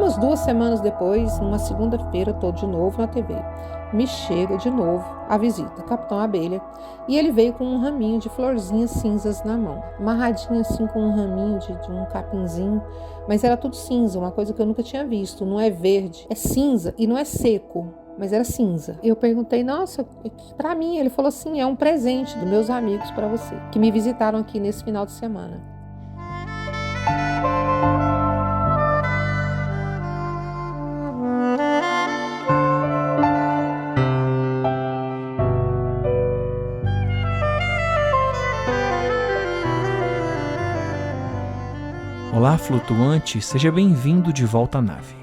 Umas 2 semanas depois, numa segunda-feira, estou de novo na TV. Me chega de novo a visita, Capitão Abelha, e ele veio com um raminho de florzinhas cinzas na mão, amarradinho assim com um raminho de um capinzinho, mas era tudo cinza, uma coisa que eu nunca tinha visto. Não é verde, é cinza e não é seco, mas era cinza. Eu perguntei, nossa, para mim? Ele falou assim, é um presente dos meus amigos para você, que me visitaram aqui nesse final de semana. Olá, flutuante, seja bem-vindo de volta à nave.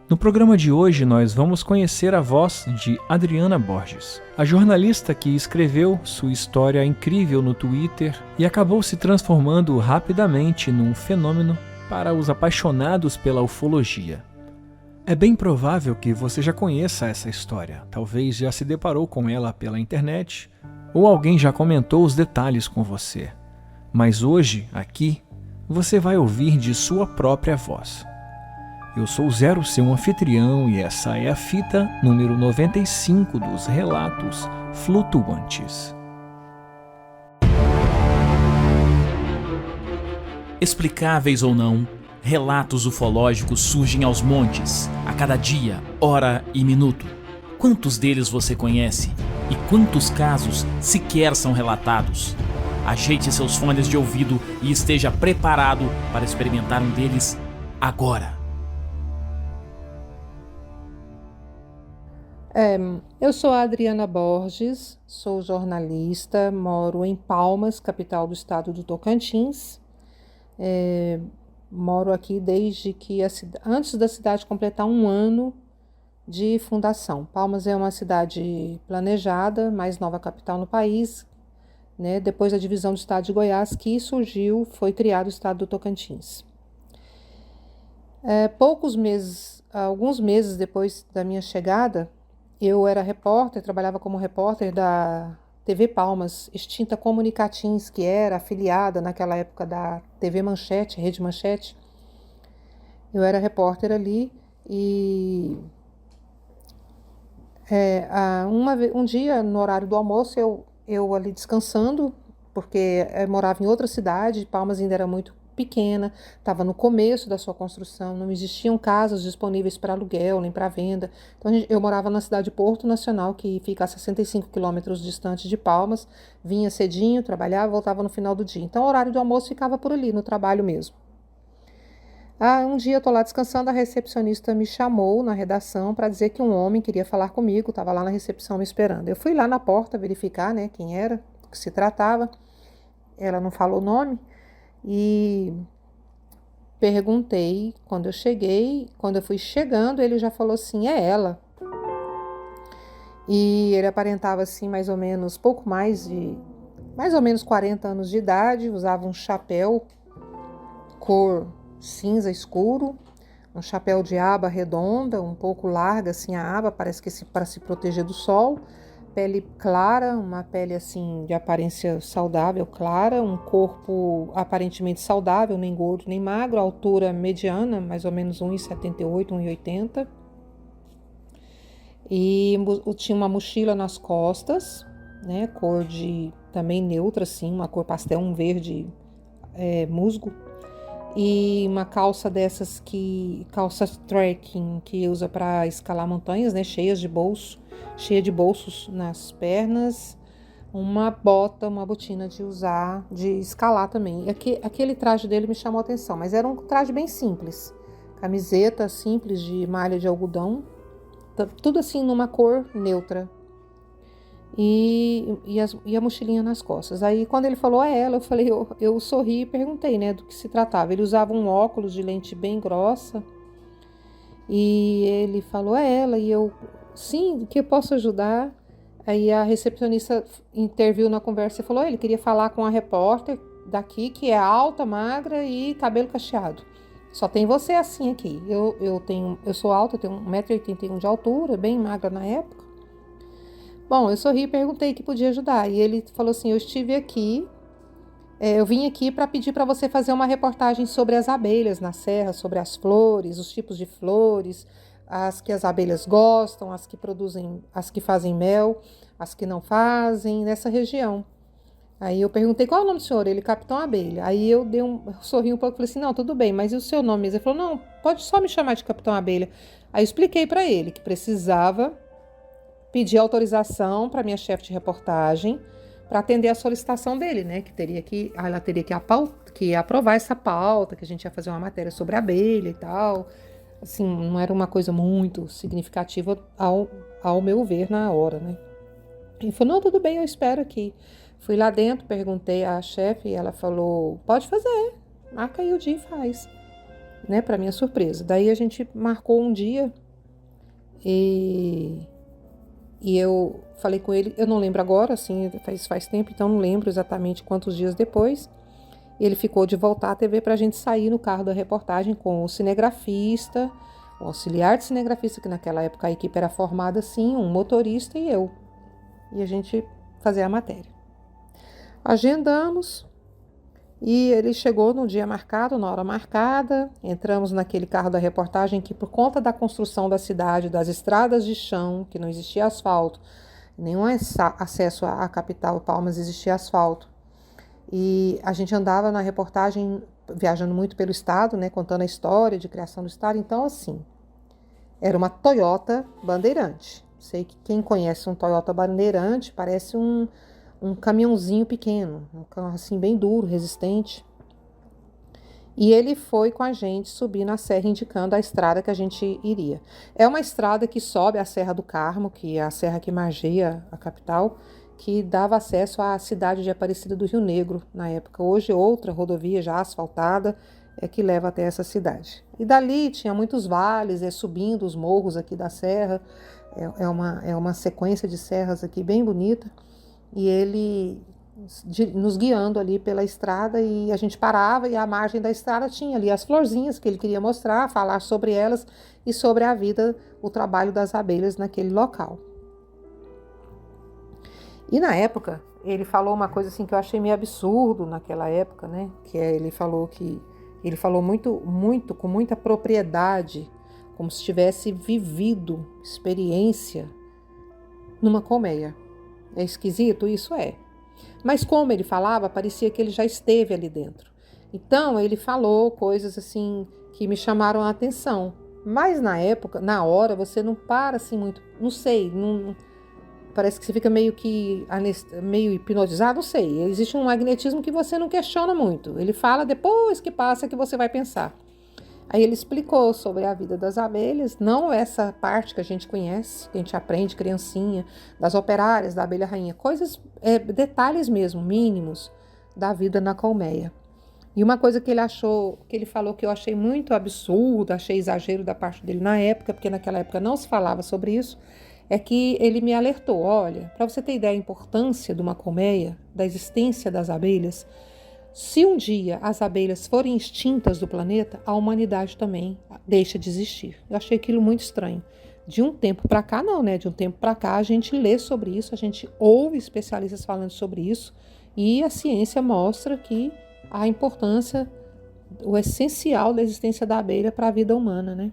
No programa de hoje nós vamos conhecer a voz de Adriana Borges, a jornalista que escreveu sua história incrível no Twitter e acabou se transformando rapidamente num fenômeno para os apaixonados pela ufologia. É bem provável que você já conheça essa história, talvez já se deparou com ela pela internet ou alguém já comentou os detalhes com você. Mas hoje, aqui, você vai ouvir de sua própria voz. Eu sou Zero, seu anfitrião, e essa é a fita número 95 dos Relatos Flutuantes. Explicáveis ou não, relatos ufológicos surgem aos montes, a cada dia, hora e minuto. Quantos deles você conhece? E quantos casos sequer são relatados? Ajeite seus fones de ouvido e esteja preparado para experimentar um deles agora. Eu sou a Adriana Borges, sou jornalista, moro em Palmas, capital do estado do Tocantins. Moro aqui desde que antes da cidade completar 1 ano de fundação. Palmas é uma cidade planejada, mais nova capital no país, né? Depois da divisão do estado de Goiás, que surgiu, foi criado o estado do Tocantins. Alguns meses depois da minha chegada, eu era repórter, trabalhava como repórter da TV Palmas, extinta Comunicatins, que era afiliada naquela época da TV Manchete, Rede Manchete. Eu era repórter ali e um dia, no horário do almoço, eu ali descansando, porque eu morava em outra cidade, Palmas ainda era muito pequena, estava no começo da sua construção, não existiam casas disponíveis para aluguel nem para venda. Então eu morava na cidade de Porto Nacional, que fica a 65 quilômetros distante de Palmas, vinha cedinho, trabalhava, voltava no final do dia. Então o horário do almoço ficava por ali, no trabalho mesmo. Um dia eu estou lá descansando, a recepcionista me chamou na redação para dizer que um homem queria falar comigo, estava lá na recepção me esperando. Eu fui lá na porta verificar, né, quem era, do que se tratava. Ela não falou o nome e perguntei quando eu cheguei. Quando eu fui chegando, ele já falou assim, é ela. E ele aparentava assim mais ou menos 40 anos de idade, usava um chapéu cor cinza escuro, um chapéu de aba redonda, um pouco larga assim a aba, parece que para se proteger do sol, pele clara, uma pele assim de aparência saudável, clara, um corpo aparentemente saudável, nem gordo nem magro, altura mediana, mais ou menos 1,78, 1,80, e tinha uma mochila nas costas, né, cor de também neutra assim, uma cor pastel, um verde musgo, e uma calça dessas calça trekking que usa para escalar montanhas, né, cheia de bolsos nas pernas, uma botina de escalar também. Aquele traje dele me chamou a atenção, mas era um traje bem simples, camiseta simples de malha de algodão, tudo assim numa cor neutra. E a mochilinha nas costas. Aí quando ele falou ela, eu sorri e perguntei, né, do que se tratava. Ele usava um óculos de lente bem grossa e ele falou ela, e eu, sim, que eu posso ajudar? Aí a recepcionista interviu na conversa e falou, ele queria falar com a repórter daqui, que é alta, magra e cabelo cacheado. Só tem você assim aqui. Eu sou alta, eu tenho 1,81 m de altura, bem magra na época. Bom, eu sorri e perguntei que podia ajudar. E ele falou assim, eu estive aqui Eu vim aqui para pedir para você fazer uma reportagem sobre as abelhas na serra, sobre as flores, os tipos de flores, as que as abelhas gostam, as que produzem, as que fazem mel, as que não fazem, nessa região. Aí eu perguntei, qual é o nome do senhor? Ele, Capitão Abelha. Aí eu sorri um pouco e falei assim, não, tudo bem, mas e o seu nome? Ele falou, não, pode só me chamar de Capitão Abelha. Aí eu expliquei para ele que precisava pedir autorização para minha chefe de reportagem para atender a solicitação dele, né? Ela teria que aprovar essa pauta, que a gente ia fazer uma matéria sobre a abelha e tal. Assim, não era uma coisa muito significativa ao meu ver na hora, né? Ele falou, não, tudo bem, eu espero aqui. Fui lá dentro, perguntei à chefe e ela falou, pode fazer, marca aí o dia e faz, né? Para minha surpresa. Daí a gente marcou um dia e eu falei com ele, eu não lembro agora, assim, faz tempo, então não lembro exatamente quantos dias depois. Ele ficou de voltar à TV para a gente sair no carro da reportagem com o cinegrafista, o auxiliar de cinegrafista, que naquela época a equipe era formada assim, um motorista e eu. E a gente fazer a matéria. Agendamos e ele chegou no dia marcado, na hora marcada. Entramos naquele carro da reportagem que, por conta da construção da cidade, das estradas de chão, que não existia asfalto, nenhum acesso à capital Palmas existia asfalto. E a gente andava na reportagem, viajando muito pelo estado, né, contando a história de criação do estado. Então, assim, era uma Toyota Bandeirante. Sei que quem conhece um Toyota Bandeirante parece um caminhãozinho pequeno, um carro assim bem duro, resistente. E ele foi com a gente subir na serra, indicando a estrada que a gente iria. É uma estrada que sobe a Serra do Carmo, que é a serra que margeia a capital, que dava acesso à cidade de Aparecida do Rio Negro na época. Hoje outra rodovia já asfaltada é que leva até essa cidade. E dali tinha muitos vales, subindo os morros aqui da serra. É uma sequência de serras aqui bem bonita. E ele nos guiando ali pela estrada e a gente parava e à margem da estrada tinha ali as florzinhas que ele queria mostrar, falar sobre elas e sobre a vida, o trabalho das abelhas naquele local. E na época, ele falou uma coisa assim que eu achei meio absurdo naquela época, né? Ele falou muito, com muita propriedade, como se tivesse vivido experiência numa colmeia. É esquisito? Isso é. Mas como ele falava, parecia que ele já esteve ali dentro. Então, ele falou coisas assim que me chamaram a atenção. Mas na época, na hora, você não para assim muito, não sei, parece que você fica meio hipnotizado, não sei. Existe um magnetismo que você não questiona muito. Ele fala depois que passa que você vai pensar. Aí ele explicou sobre a vida das abelhas, não essa parte que a gente conhece, que a gente aprende criancinha, das operárias, da abelha rainha, detalhes mesmo, mínimos da vida na colmeia. E uma coisa que ele falou que eu achei muito absurdo, achei exagero da parte dele na época, porque naquela época não se falava sobre isso, é que ele me alertou, olha, para você ter ideia da importância de uma colmeia, da existência das abelhas, se um dia as abelhas forem extintas do planeta, a humanidade também deixa de existir. Eu achei aquilo muito estranho. De um tempo para cá, não, né? De um tempo para cá, a gente lê sobre isso, a gente ouve especialistas falando sobre isso, e a ciência mostra que a importância, o essencial da existência da abelha para a vida humana, né?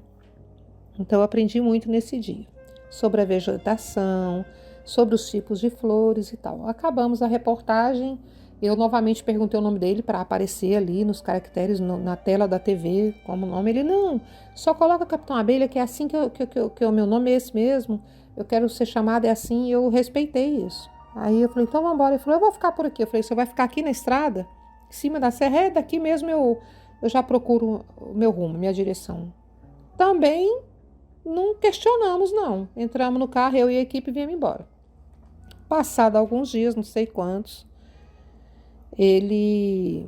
Então, eu aprendi muito nesse dia. Sobre a vegetação, sobre os tipos de flores e tal. Acabamos a reportagem. Eu novamente perguntei o nome dele para aparecer ali nos caracteres na tela da TV como nome. Ele, não, só coloca Capitão Abelha, que é assim que o meu nome é esse mesmo. Eu quero ser chamada, é assim, e eu respeitei isso. Aí eu falei, então vamos embora. Ele falou, eu vou ficar por aqui. Eu falei, você vai ficar aqui na estrada? Em cima da serra? Daqui mesmo eu já procuro o meu rumo, minha direção. Também não questionamos, não. Entramos no carro, eu e a equipe viemos embora. Passado alguns dias, não sei quantos, ele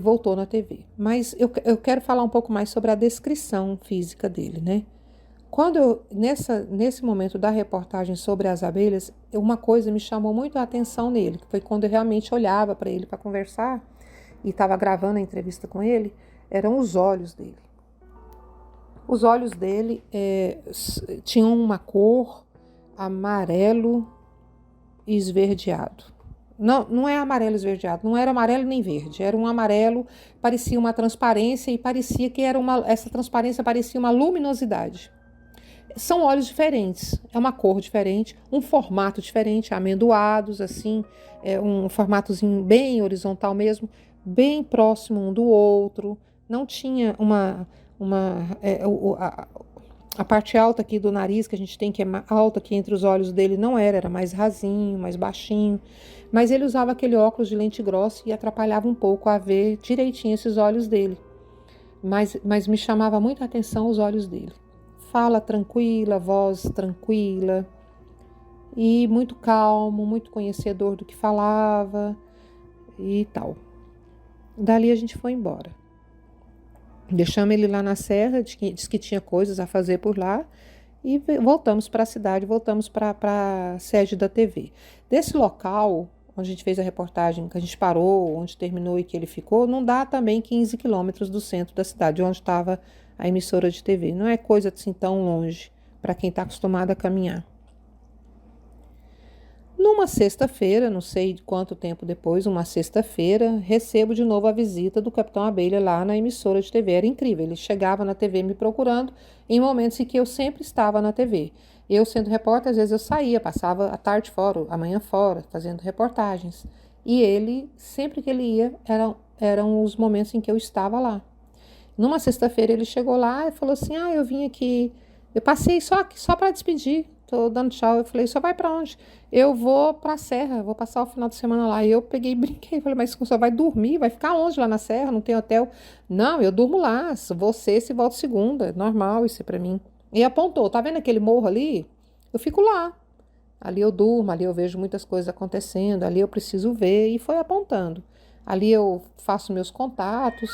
voltou na TV. Mas eu quero falar um pouco mais sobre a descrição física dele, né? Quando nesse momento da reportagem sobre as abelhas, uma coisa me chamou muito a atenção nele, que foi quando eu realmente olhava para ele para conversar e estava gravando a entrevista com ele, eram os olhos dele. Os olhos dele tinham uma cor amarelo e esverdeado. Não, não é amarelo esverdeado, não era amarelo nem verde, era um amarelo, parecia uma transparência e parecia que essa transparência parecia uma luminosidade. São óleos diferentes, é uma cor diferente, um formato diferente, amendoados, assim, um formatozinho bem horizontal mesmo, bem próximo um do outro. Não tinha a parte alta aqui do nariz, que a gente tem, que é alta aqui entre os olhos dele, não era mais rasinho, mais baixinho. Mas ele usava aquele óculos de lente grossa e atrapalhava um pouco a ver direitinho esses olhos dele. Mas me chamava muita atenção os olhos dele. Fala tranquila, voz tranquila e muito calmo, muito conhecedor do que falava e tal. Dali a gente foi embora. Deixamos ele lá na serra, disse que tinha coisas a fazer por lá e voltamos para a cidade, voltamos para a sede da TV. Desse local, onde a gente fez a reportagem, que a gente parou, onde terminou e que ele ficou, não dá também 15 quilômetros do centro da cidade, onde estava a emissora de TV. Não é coisa assim tão longe para quem está acostumado a caminhar. Numa sexta-feira, não sei quanto tempo depois, uma sexta-feira, recebo de novo a visita do Capitão Abelha lá na emissora de TV. Era incrível, ele chegava na TV me procurando em momentos em que eu sempre estava na TV. Eu, sendo repórter, às vezes eu saía, passava a tarde fora, a manhã fora, fazendo reportagens. E ele, sempre que ele ia, eram os momentos em que eu estava lá. Numa sexta-feira ele chegou lá e falou assim, eu vim aqui, eu passei só para despedir, tô dando tchau. Eu falei, só vai para onde? Eu vou para a Serra, vou passar o final de semana lá. E eu peguei e brinquei, falei, mas você só vai dormir, vai ficar onde lá na Serra? Não tem hotel? Não, eu durmo lá, você se volta segunda, normal isso é para mim. E apontou, tá vendo aquele morro ali? Eu fico lá. Ali eu durmo, ali eu vejo muitas coisas acontecendo, ali eu preciso ver, e foi apontando. Ali eu faço meus contatos.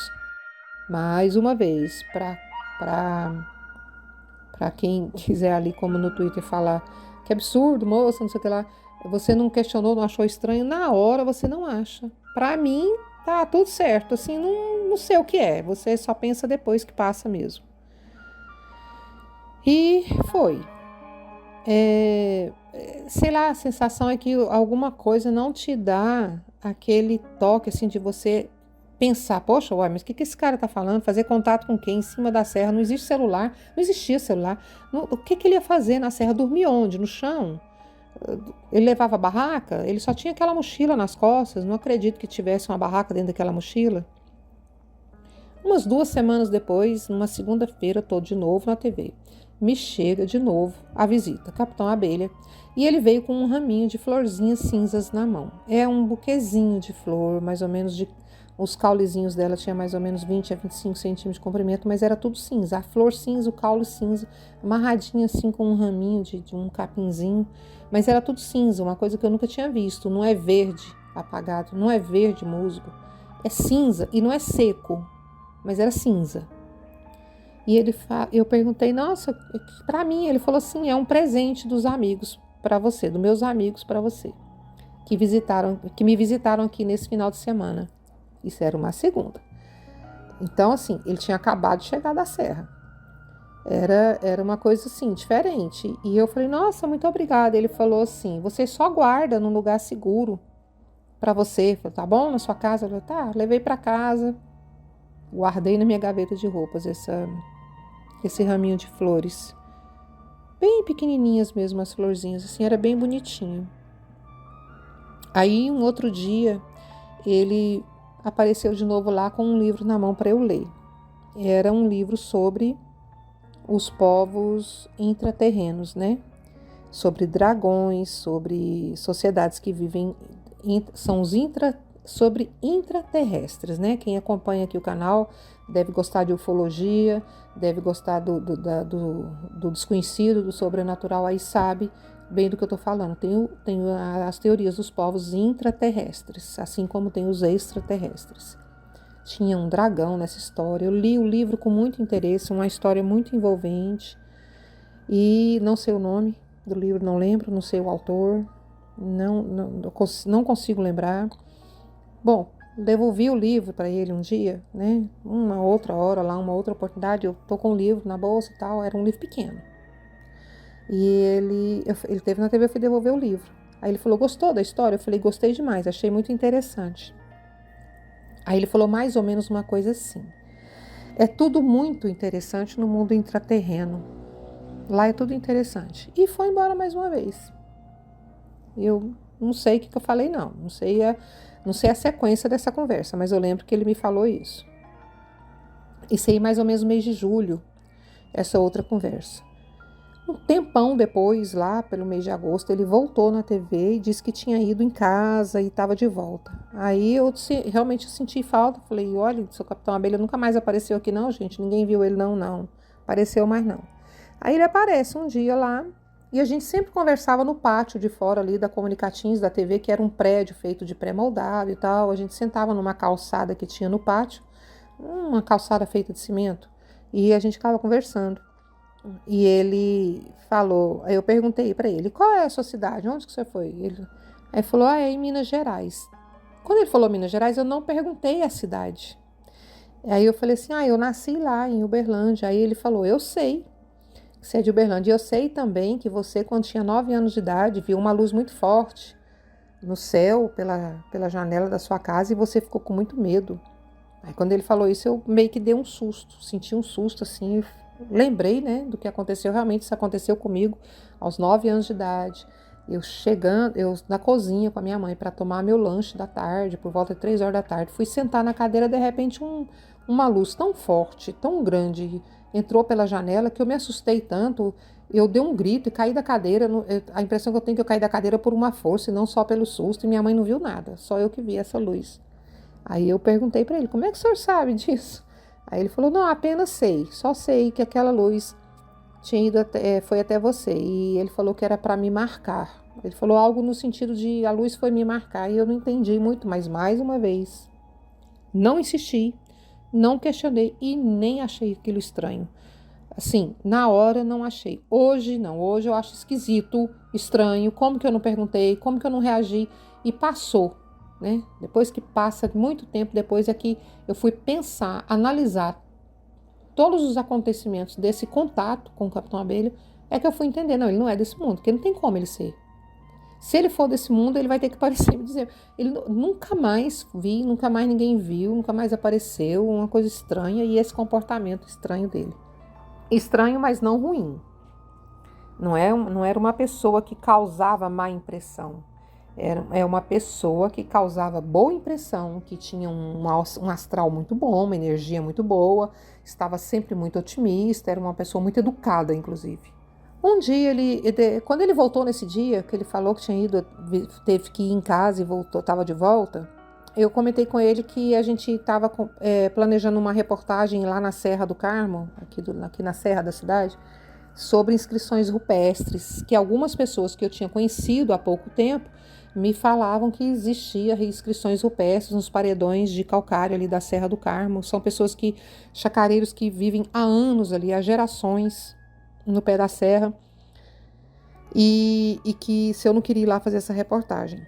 Mais uma vez, para quem quiser ali, como no Twitter, falar que absurdo, moça, não sei o que lá, você não questionou, não achou estranho, na hora você não acha. Para mim, tá tudo certo, assim, não sei o que é, você só pensa depois que passa mesmo. E foi. Sei lá, a sensação é que alguma coisa não te dá aquele toque, assim, de você pensar, poxa, uai, mas o que esse cara tá falando? Fazer contato com quem? Em cima da serra, não existe celular, não existia celular. O que ele ia fazer na serra? Dormir onde? No chão? Ele levava barraca? Ele só tinha aquela mochila nas costas, não acredito que tivesse uma barraca dentro daquela mochila. Umas 2 semanas depois, numa segunda-feira, tô de novo na TV. Me chega de novo a visita, Capitão Abelha, e ele veio com um raminho de florzinhas cinzas na mão. É um buquezinho de flor, mais ou menos os caulezinhos dela tinha mais ou menos 20 a 25 centímetros de comprimento, mas era tudo cinza. A flor cinza, o caule cinza, amarradinha assim com um raminho de um capinzinho. Mas era tudo cinza, uma coisa que eu nunca tinha visto. Não é verde apagado, não é verde musgo. É cinza e não é seco, mas era cinza. E eu perguntei, nossa, para mim, ele falou assim, é um presente dos amigos para você, dos meus amigos para você, que me visitaram aqui nesse final de semana. Isso era uma segunda. Então, assim, ele tinha acabado de chegar da serra. Era uma coisa, assim, diferente. E eu falei, nossa, muito obrigada. Ele falou assim, você só guarda num lugar seguro para você. Eu falei, tá bom, na sua casa? Eu falei, tá, levei para casa. Guardei na minha gaveta de roupas esse raminho de flores. Bem pequenininhas mesmo, as florzinhas, assim, era bem bonitinho. Aí, um outro dia, ele apareceu de novo lá com um livro na mão para eu ler. Era um livro sobre os povos intraterrenos, né? Sobre dragões, sobre sociedades que vivem, são sobre intraterrestres, né? Quem acompanha aqui o canal deve gostar de ufologia, deve gostar do desconhecido, do sobrenatural, aí sabe bem do que eu estou falando. Tenho as teorias dos povos intraterrestres, assim como tem os extraterrestres. Tinha um dragão nessa história. Eu li o livro com muito interesse, uma história muito envolvente. E não sei o nome do livro, não lembro, não sei o autor, não consigo lembrar. Bom, devolvi o livro para ele um dia, né? Uma outra hora lá, uma outra oportunidade, eu tô com o livro na bolsa e tal, era um livro pequeno. E ele teve na TV, eu fui devolver o livro. Aí ele falou, gostou da história? Eu falei, gostei demais, achei muito interessante. Aí ele falou mais ou menos uma coisa assim. É tudo muito interessante no mundo intraterreno. Lá é tudo interessante. E foi embora mais uma vez. Eu não sei o que eu falei, não. Não sei a sequência dessa conversa, mas eu lembro que ele me falou isso. E sei mais ou menos no mês de julho, essa outra conversa. Um tempão depois, lá pelo mês de agosto, ele voltou na TV e disse que tinha ido em casa e estava de volta. Aí eu realmente senti falta. Falei, olha, seu Capitão Abelha nunca mais apareceu aqui não, gente. Ninguém viu ele não. Apareceu mais não. Aí ele aparece um dia lá e a gente sempre conversava no pátio de fora ali da Comunicatins, da TV, que era um prédio feito de pré-moldado e tal. A gente sentava numa calçada que tinha no pátio, uma calçada feita de cimento, e a gente ficava conversando. E ele falou, aí eu perguntei para ele, qual é a sua cidade? Onde que você foi? Aí falou, é em Minas Gerais. Quando ele falou Minas Gerais, eu não perguntei a cidade. Aí eu falei assim, eu nasci lá em Uberlândia. Aí ele falou, eu sei que você é de Uberlândia. E eu sei também que você, quando tinha 9 anos de idade, viu uma luz muito forte no céu, pela janela da sua casa, e você ficou com muito medo. Aí quando ele falou isso, eu meio que dei um susto, senti um susto assim, lembrei, né, do que aconteceu, realmente isso aconteceu comigo aos 9 anos de idade. Eu na cozinha com a minha mãe para tomar meu lanche da tarde, por volta de 3 horas da tarde, fui sentar na cadeira, de repente uma luz tão forte, tão grande, entrou pela janela que eu me assustei tanto, eu dei um grito e caí da cadeira, a impressão que eu tenho é que eu caí da cadeira por uma força e não só pelo susto, e minha mãe não viu nada, só eu que vi essa luz. Aí eu perguntei para ele, como é que o senhor sabe disso? Aí ele falou, não, apenas sei, só sei que aquela luz foi até você. E ele falou que era para me marcar. Ele falou algo no sentido de a luz foi me marcar e eu não entendi muito, mas mais uma vez, não insisti, não questionei e nem achei aquilo estranho. Assim, na hora não achei. Hoje não, hoje eu acho esquisito, estranho, como que eu não perguntei, como que eu não reagi e passou. Né? Depois que passa muito tempo depois é que eu fui pensar, analisar todos os acontecimentos desse contato com o Capitão Abelha, é que eu fui entender, não, ele não é desse mundo, porque não tem como ele ser. Se ele for desse mundo, ele vai ter que aparecer e me dizer. Ele nunca mais vi, nunca mais ninguém viu, nunca mais apareceu, uma coisa estranha, e esse comportamento estranho dele. Estranho, mas não ruim. Não era uma pessoa que causava má impressão. É uma pessoa que causava boa impressão, que tinha um astral muito bom, uma energia muito boa, estava sempre muito otimista, era uma pessoa muito educada, inclusive. Um dia, quando ele voltou nesse dia, que ele falou que tinha ido, teve que ir em casa e voltou, estava de volta, eu comentei com ele que a gente estava planejando uma reportagem lá na Serra do Carmo, aqui na Serra da cidade, sobre inscrições rupestres, que algumas pessoas que eu tinha conhecido há pouco tempo me falavam que existia inscrições rupestres nos paredões de calcário ali da Serra do Carmo. São chacareiros que vivem há anos ali, há gerações no pé da serra, e que se eu não queria ir lá fazer essa reportagem.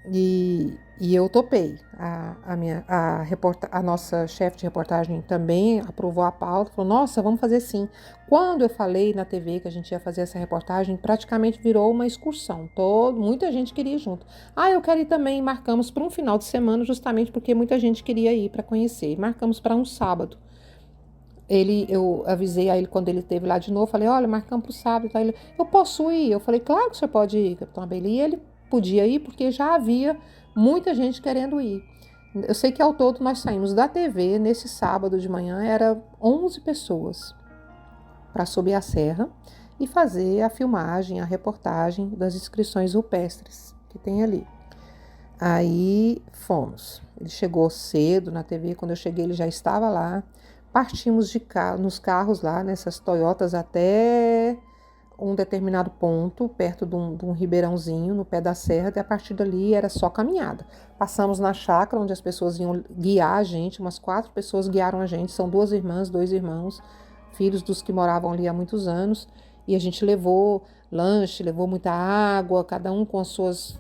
E eu topei. A nossa chefe de reportagem também aprovou a pauta, falou, nossa, vamos fazer sim. Quando eu falei na TV que a gente ia fazer essa reportagem, praticamente virou uma excursão. Muita gente queria ir junto. Eu quero ir também. Marcamos para um final de semana, justamente porque muita gente queria ir para conhecer. Marcamos para um sábado. Eu avisei a ele quando ele esteve lá de novo, falei, olha, marcamos para o sábado. Tá? Ele, eu posso ir? Eu falei, claro que você pode ir, Capitão Abelha. E ele podia ir porque já havia muita gente querendo ir. Eu sei que ao todo nós saímos da TV nesse sábado de manhã, era 11 pessoas para subir a serra e fazer a filmagem, a reportagem das inscrições rupestres que tem ali. Aí fomos. Ele chegou cedo na TV, quando eu cheguei ele já estava lá. Partimos nos carros lá, nessas Toyotas, até um determinado ponto, perto de um ribeirãozinho, no pé da serra, e a partir dali era só caminhada. Passamos na chácara, onde as pessoas iam guiar a gente, umas 4 pessoas guiaram a gente, são 2 irmãs, 2 irmãos, filhos dos que moravam ali há muitos anos, e a gente levou lanche, levou muita água, cada um com as suas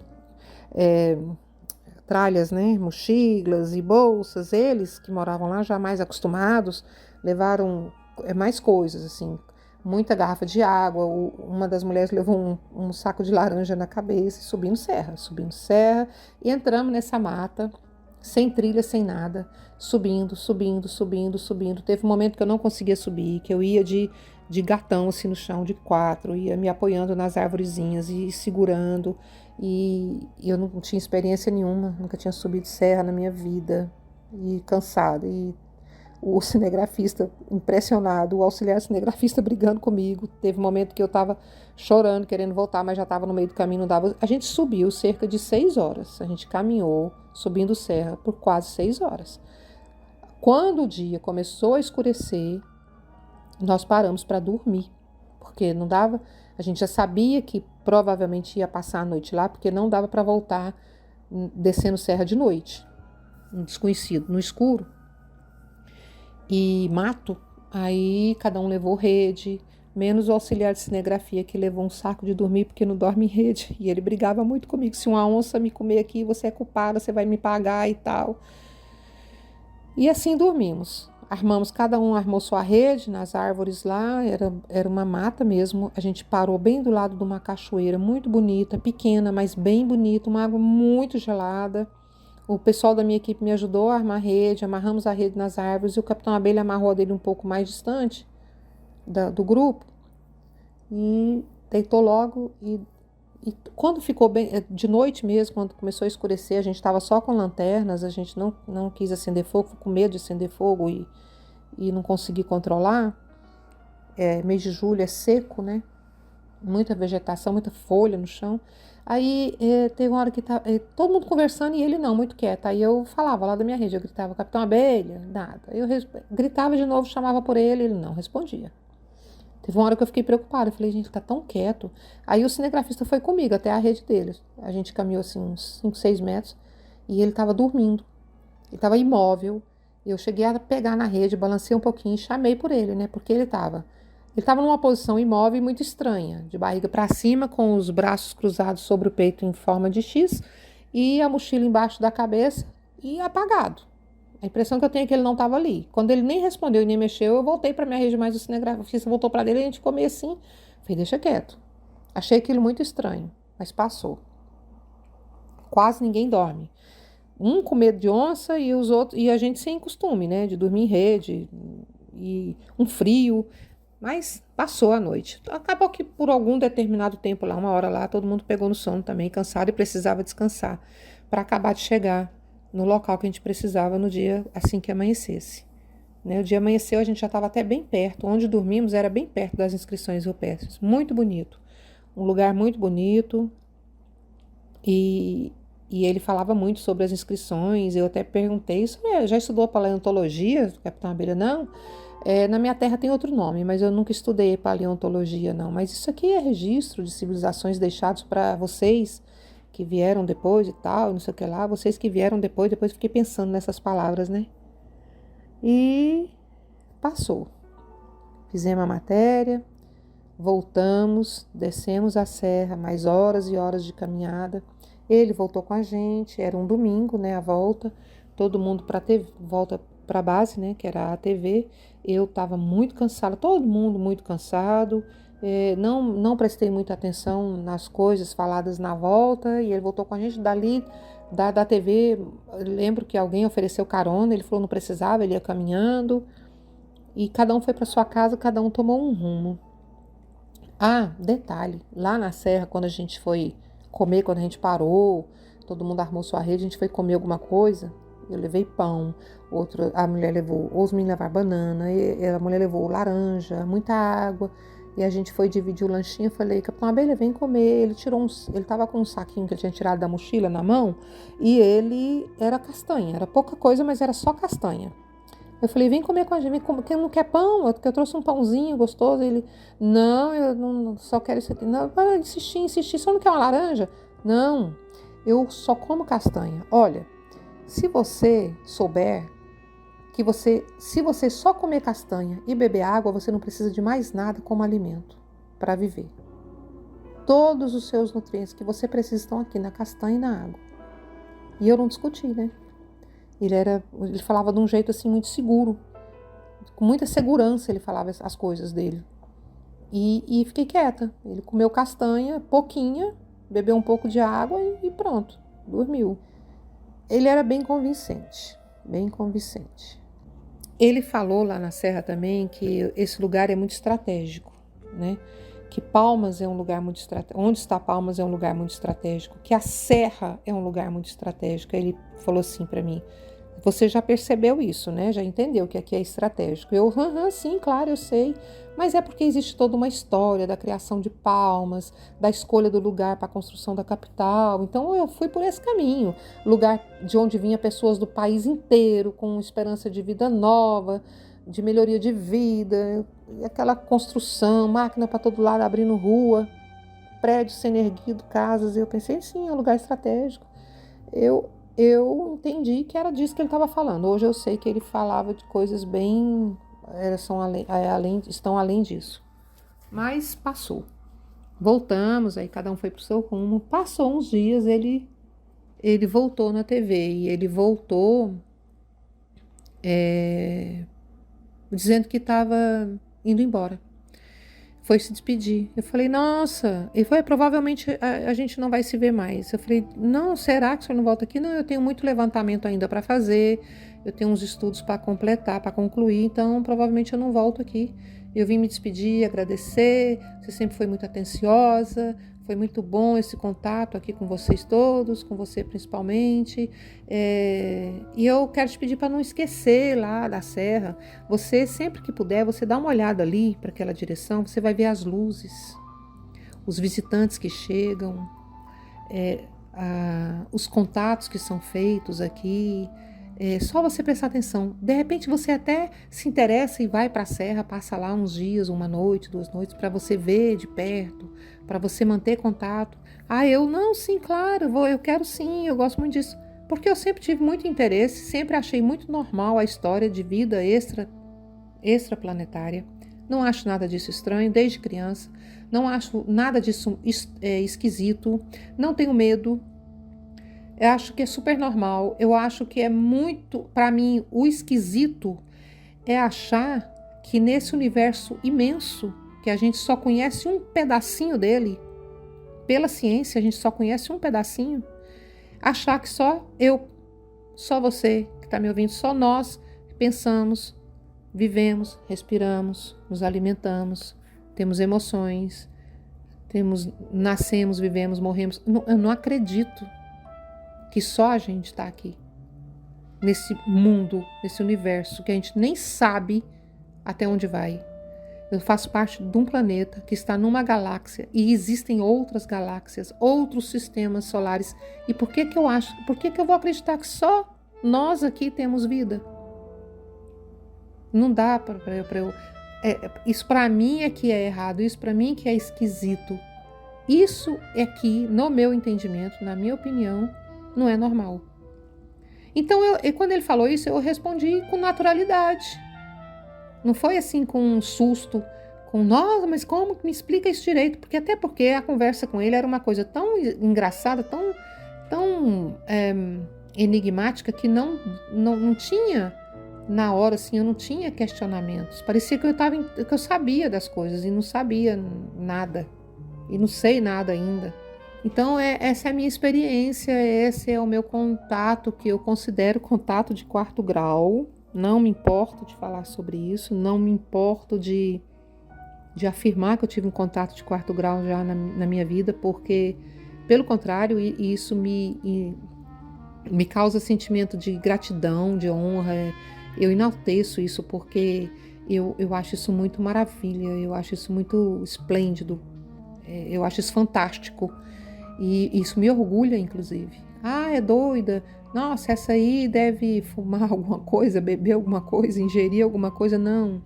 tralhas, né, mochilas e bolsas. Eles que moravam lá já mais acostumados, levaram mais coisas, assim, muita garrafa de água. Uma das mulheres levou um saco de laranja na cabeça e subindo serra. E entramos nessa mata, sem trilha, sem nada, subindo. Teve um momento que eu não conseguia subir, que eu ia de gatão assim no chão, de 4, ia me apoiando nas arvorezinhas e segurando. E eu não tinha experiência nenhuma, nunca tinha subido serra na minha vida, e cansada. E o cinegrafista impressionado, o auxiliar cinegrafista brigando comigo. Teve um momento que eu estava chorando, querendo voltar, mas já estava no meio do caminho, não dava. A gente subiu cerca de 6 horas. A gente caminhou, subindo serra, por quase 6 horas. Quando o dia começou a escurecer, nós paramos para dormir, porque não dava. A gente já sabia que provavelmente ia passar a noite lá, porque não dava para voltar descendo serra de noite, no desconhecido, no escuro. E mato, aí cada um levou rede, menos o auxiliar de cinegrafia, que levou um saco de dormir, porque não dorme em rede. E ele brigava muito comigo: se uma onça me comer aqui, você é culpada, você vai me pagar e tal. E assim dormimos. Cada um armou sua rede nas árvores lá, era uma mata mesmo. A gente parou bem do lado de uma cachoeira muito bonita, pequena, mas bem bonita, uma água muito gelada. O pessoal da minha equipe me ajudou a armar a rede, amarramos a rede nas árvores, e o Capitão Abelha amarrou a dele um pouco mais distante do grupo e deitou logo. E quando ficou bem, de noite mesmo, quando começou a escurecer, a gente estava só com lanternas, a gente não quis acender fogo, ficou com medo de acender fogo e não consegui controlar. Mês de julho é seco, né? Muita vegetação, muita folha no chão. Aí teve uma hora que todo mundo conversando e ele não, muito quieto. Aí eu falava lá da minha rede, eu gritava: Capitão Abelha, nada. Eu gritava de novo, chamava por ele não respondia. Teve uma hora que eu fiquei preocupada, eu falei: gente, tá tão quieto. Aí o cinegrafista foi comigo até a rede dele. A gente caminhou assim uns 5, 6 metros e ele estava dormindo. Ele estava imóvel. Eu cheguei a pegar na rede, balancei um pouquinho e chamei por ele, né? Porque ele estava numa posição imóvel e muito estranha, de barriga para cima, com os braços cruzados sobre o peito em forma de X e a mochila embaixo da cabeça e apagado. A impressão que eu tenho é que ele não estava ali. Quando ele nem respondeu e nem mexeu, eu voltei para minha rede, mais o cinegrafista voltou para dele e a gente ficou meio assim. Falei: deixa quieto. Achei aquilo muito estranho, mas passou. Quase ninguém dorme. Um com medo de onça e os outros, e a gente sem costume, né, de dormir em rede, e um frio. Mas passou a noite. Acabou que por algum determinado tempo lá, 1 hora lá, todo mundo pegou no sono também, cansado, e precisava descansar para acabar de chegar no local que a gente precisava no dia assim que amanhecesse. Né? O dia amanheceu, a gente já estava até bem perto. Onde dormimos era bem perto das inscrições rupestres. Muito bonito. Um lugar muito bonito. E ele falava muito sobre as inscrições. Eu até perguntei: isso já estudou paleontologia, Capitão Abelha? Não. Na minha terra tem outro nome, mas eu nunca estudei paleontologia, não. Mas isso aqui é registro de civilizações deixados para vocês que vieram depois e tal, não sei o que lá. Vocês que vieram depois fiquei pensando nessas palavras, né? E passou. Fizemos a matéria, voltamos, descemos a serra, mais horas e horas de caminhada. Ele voltou com a gente, era um domingo, né, a volta. Todo mundo volta para a base, né, que era a ATV. Eu estava muito cansada, todo mundo muito cansado. Não prestei muita atenção nas coisas faladas na volta, e ele voltou com a gente dali da TV. Lembro que alguém ofereceu carona, ele falou não precisava, ele ia caminhando, e cada um foi para sua casa, cada um tomou um rumo. Detalhe, lá na serra, quando a gente foi comer, quando a gente parou, todo mundo armou sua rede, a gente foi comer alguma coisa. Eu levei pão, a mulher levou, ou os meninos levaram banana, a mulher levou laranja, muita água, e a gente foi dividir o lanchinho. Eu falei: Capitão Abelha, vem comer. Ele estava com um saquinho que ele tinha tirado da mochila na mão, e ele era castanha, era pouca coisa, mas era só castanha. Eu falei: vem comer com a gente, quem não quer pão? Eu trouxe um pãozinho gostoso. Ele: não, eu não, só quero isso aqui. Não, insistir, só não quer uma laranja? Não, eu só como castanha. Olha, se você souber que se você só comer castanha e beber água, você não precisa de mais nada como alimento para viver. Todos os seus nutrientes que você precisa estão aqui na castanha e na água. E eu não discuti, né? Ele falava de um jeito assim muito seguro, com muita segurança ele falava as coisas dele. E fiquei quieta. Ele comeu castanha, pouquinha, bebeu um pouco de água e pronto, dormiu. Ele era bem convincente, bem convincente. Ele falou lá na Serra também que esse lugar é muito estratégico, né? Que Palmas é um lugar muito estratégico, onde está Palmas é um lugar muito estratégico, que a Serra é um lugar muito estratégico. Ele falou assim para mim: você já percebeu isso, né? Já entendeu que aqui é estratégico? Eu, sim, claro, eu sei. Mas é porque existe toda uma história da criação de Palmas, da escolha do lugar para a construção da capital. Então eu fui por esse caminho, lugar de onde vinha pessoas do país inteiro com esperança de vida nova, de melhoria de vida, aquela construção, máquina para todo lado, abrindo rua, prédios sendo erguidos, casas. Eu pensei, sim, é um lugar estratégico. Eu entendi que era disso que ele estava falando. Hoje eu sei que ele falava de coisas bem... estão além disso. Mas passou. Voltamos, aí cada um foi para o seu rumo. Passou uns dias, ele voltou na TV. E ele voltou dizendo que estava indo embora. Foi se despedir. Eu falei, nossa. Ele foi, provavelmente a gente não vai se ver mais. Eu falei, não, será que o senhor não volta aqui? Não, eu tenho muito levantamento ainda para fazer, eu tenho uns estudos para completar, para concluir, então provavelmente eu não volto aqui. Eu vim me despedir, agradecer, você sempre foi muito atenciosa, foi muito bom esse contato aqui com vocês todos, com você principalmente. E eu quero te pedir para não esquecer lá da Serra. Você, sempre que puder, você dá uma olhada ali para aquela direção, você vai ver as luzes, os visitantes que chegam, os contatos que são feitos aqui. Só você prestar atenção. De repente você até se interessa e vai para a Serra, passa lá uns dias, uma noite, 2 noites, para você ver de perto, para você manter contato. Sim, claro, eu quero sim, eu gosto muito disso. Porque eu sempre tive muito interesse, sempre achei muito normal a história de vida extraplanetária. Não acho nada disso estranho, desde criança. Não acho nada disso esquisito. Não tenho medo. Eu acho que é super normal. Eu acho que é muito... Para mim, o esquisito é achar que nesse universo imenso, que a gente só conhece um pedacinho dele, pela ciência a gente só conhece um pedacinho, achar que só eu, só você que está me ouvindo, só nós pensamos, vivemos, respiramos, nos alimentamos, temos emoções, nascemos, vivemos, morremos. Eu não acredito que só a gente está aqui, nesse mundo, nesse universo, que a gente nem sabe até onde vai. Eu faço parte de um planeta que está numa galáxia e existem outras galáxias, outros sistemas solares. E por que eu vou acreditar que só nós aqui temos vida? Não dá para eu... isso para mim é que é errado, isso para mim que é esquisito. Isso é que, no meu entendimento, na minha opinião, não é normal. Então, quando ele falou isso, eu respondi com naturalidade. Não foi assim com um susto, nossa, mas como? Me explica isso direito. Até porque a conversa com ele era uma coisa tão engraçada, tão enigmática, que não tinha, na hora, assim, eu não tinha questionamentos. Parecia que eu sabia das coisas e não sabia nada. E não sei nada ainda. Então, essa é a minha experiência, esse é o meu contato, que eu considero contato de 4º grau. Não me importo de falar sobre isso, não me importo de afirmar que eu tive um contato de 4º grau já na minha vida, porque, pelo contrário, isso me causa sentimento de gratidão, de honra. Eu enalteço isso porque eu acho isso muito maravilha, eu acho isso muito esplêndido, eu acho isso fantástico. E isso me orgulha, inclusive. É doida. Nossa, essa aí deve fumar alguma coisa, beber alguma coisa, ingerir alguma coisa. Não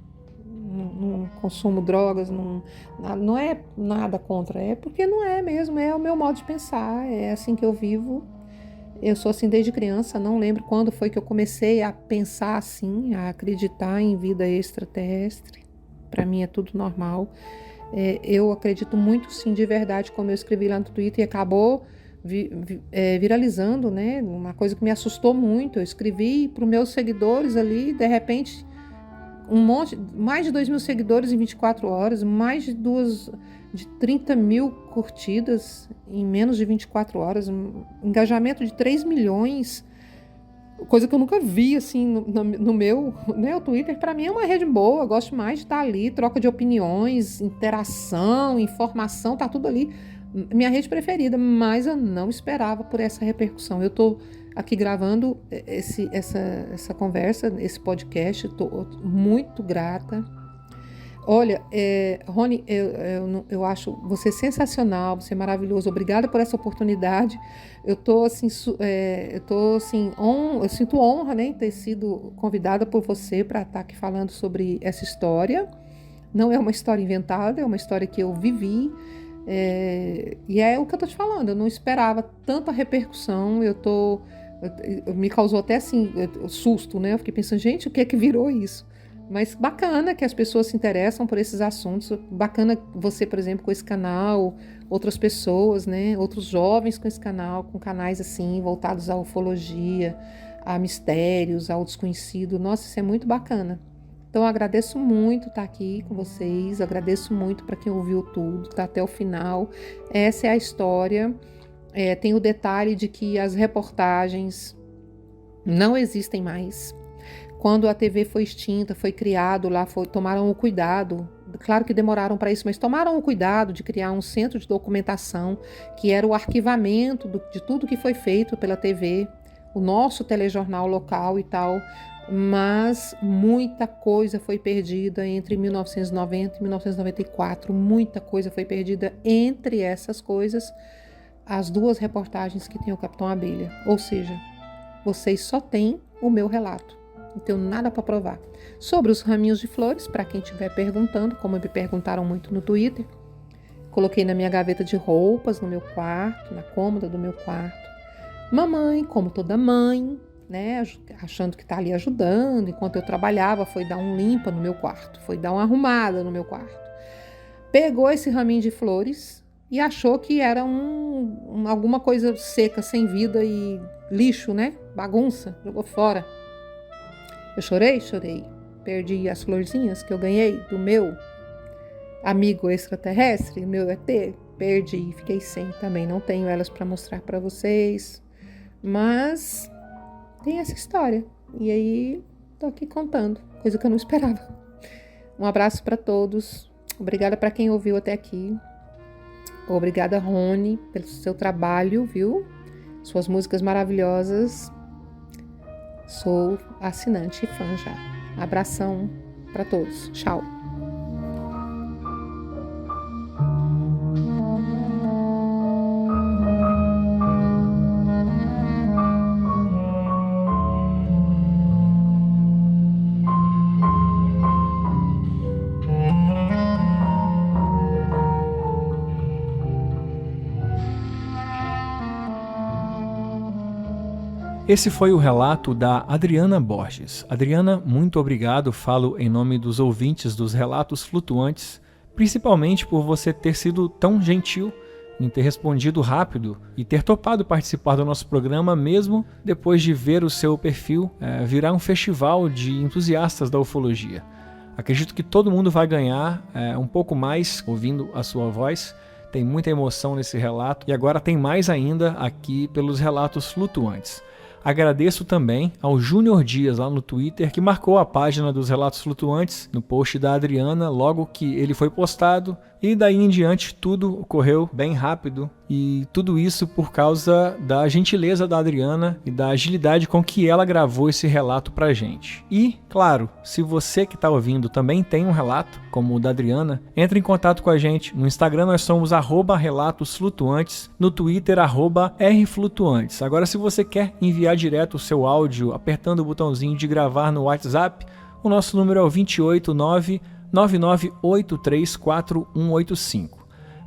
consumo drogas, não é nada contra. É porque não é mesmo, é o meu modo de pensar. É assim que eu vivo. Eu sou assim desde criança. Não lembro quando foi que eu comecei a pensar assim, a acreditar em vida extraterrestre. Para mim é tudo normal. Eu acredito muito, sim, de verdade, como eu escrevi lá no Twitter, e acabou viralizando, né? Uma coisa que me assustou muito. Eu escrevi para os meus seguidores ali, de repente um monte, mais de 2.000 seguidores em 24 horas, mais de 30 mil curtidas em menos de 24 horas, um engajamento de 3 milhões, coisa que eu nunca vi, assim, no meu, né? O Twitter, para mim, é uma rede boa, eu gosto mais de estar ali, troca de opiniões, interação, informação, tá tudo ali. Minha rede preferida, mas eu não esperava por essa repercussão. Eu tô aqui gravando essa conversa, esse podcast, tô muito grata. Olha, Rony, eu acho você sensacional, você é maravilhoso. Obrigada por essa oportunidade. Eu sinto honra, né, em ter sido convidada por você para estar aqui falando sobre essa história. Não é uma história inventada, é uma história que eu vivi. E é o que eu tô te falando. Eu não esperava tanta repercussão. Me causou até assim susto, né? Eu fiquei pensando, gente, o que é que virou isso? Mas bacana que as pessoas se interessam por esses assuntos. Bacana você, por exemplo, com esse canal, outras pessoas, né? Outros jovens com esse canal, com canais assim, voltados à ufologia, a mistérios, ao desconhecido. Nossa, isso é muito bacana. Então, eu agradeço muito estar aqui com vocês. Agradeço muito para quem ouviu tudo, tá até o final. Essa é a história. Tem o detalhe de que as reportagens não existem mais. Quando a TV foi extinta, foi criado lá, tomaram o cuidado, claro que demoraram para isso, mas tomaram o cuidado de criar um centro de documentação, que era o arquivamento de tudo que foi feito pela TV, o nosso telejornal local e tal, mas muita coisa foi perdida entre 1990 e 1994, muita coisa foi perdida. Entre essas coisas, as 2 reportagens que tem o Capitão Abelha, ou seja, vocês só têm o meu relato. Não tenho nada para provar. Sobre os raminhos de flores, para quem estiver perguntando, como me perguntaram muito no Twitter, coloquei na minha gaveta de roupas, no meu quarto, na cômoda do meu quarto. Mamãe, como toda mãe, né, achando que está ali ajudando, enquanto eu trabalhava, foi dar um limpa no meu quarto, foi dar uma arrumada no meu quarto. Pegou esse raminho de flores e achou que era alguma coisa seca, sem vida e lixo, né, bagunça, jogou fora. Eu chorei? Chorei. Perdi as florzinhas que eu ganhei do meu amigo extraterrestre, meu ET. Perdi, fiquei sem também. Não tenho elas para mostrar para vocês. Mas tem essa história. E aí, tô aqui contando. Coisa que eu não esperava. Um abraço para todos. Obrigada para quem ouviu até aqui. Obrigada, Rony, pelo seu trabalho, viu? Suas músicas maravilhosas. Sou assinante e fã já. Abração para todos. Tchau. Esse foi o relato da Adriana Borges. Adriana, muito obrigado, falo em nome dos ouvintes dos Relatos Flutuantes, principalmente por você ter sido tão gentil em ter respondido rápido e ter topado participar do nosso programa, mesmo depois de ver o seu perfil virar um festival de entusiastas da ufologia. Acredito que todo mundo vai ganhar um pouco mais ouvindo a sua voz. Tem muita emoção nesse relato e agora tem mais ainda aqui pelos Relatos Flutuantes. Agradeço também ao Júnior Dias lá no Twitter, que marcou a página dos Relatos Flutuantes no post da Adriana logo que ele foi postado, e daí em diante tudo ocorreu bem rápido, e tudo isso por causa da gentileza da Adriana e da agilidade com que ela gravou esse relato pra gente. E, claro, se você que está ouvindo também tem um relato, como o da Adriana, entre em contato com a gente. No Instagram nós somos @relatosflutuantes, no Twitter @rflutuantes. Agora, se você quer enviar direto o seu áudio apertando o botãozinho de gravar no WhatsApp, o nosso número é o 289-99834185.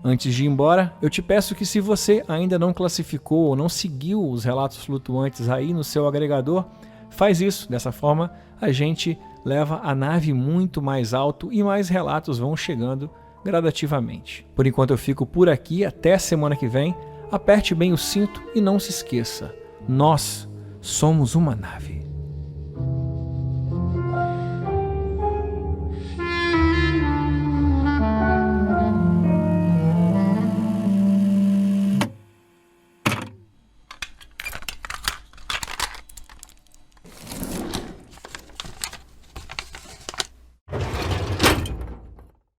Antes de ir embora, eu te peço que, se você ainda não classificou ou não seguiu os Relatos Flutuantes aí no seu agregador, faz isso. Dessa forma, a gente leva a nave muito mais alto e mais relatos vão chegando gradativamente. Por enquanto eu fico por aqui, até semana que vem. Aperte bem o cinto e não se esqueça, nós somos uma nave.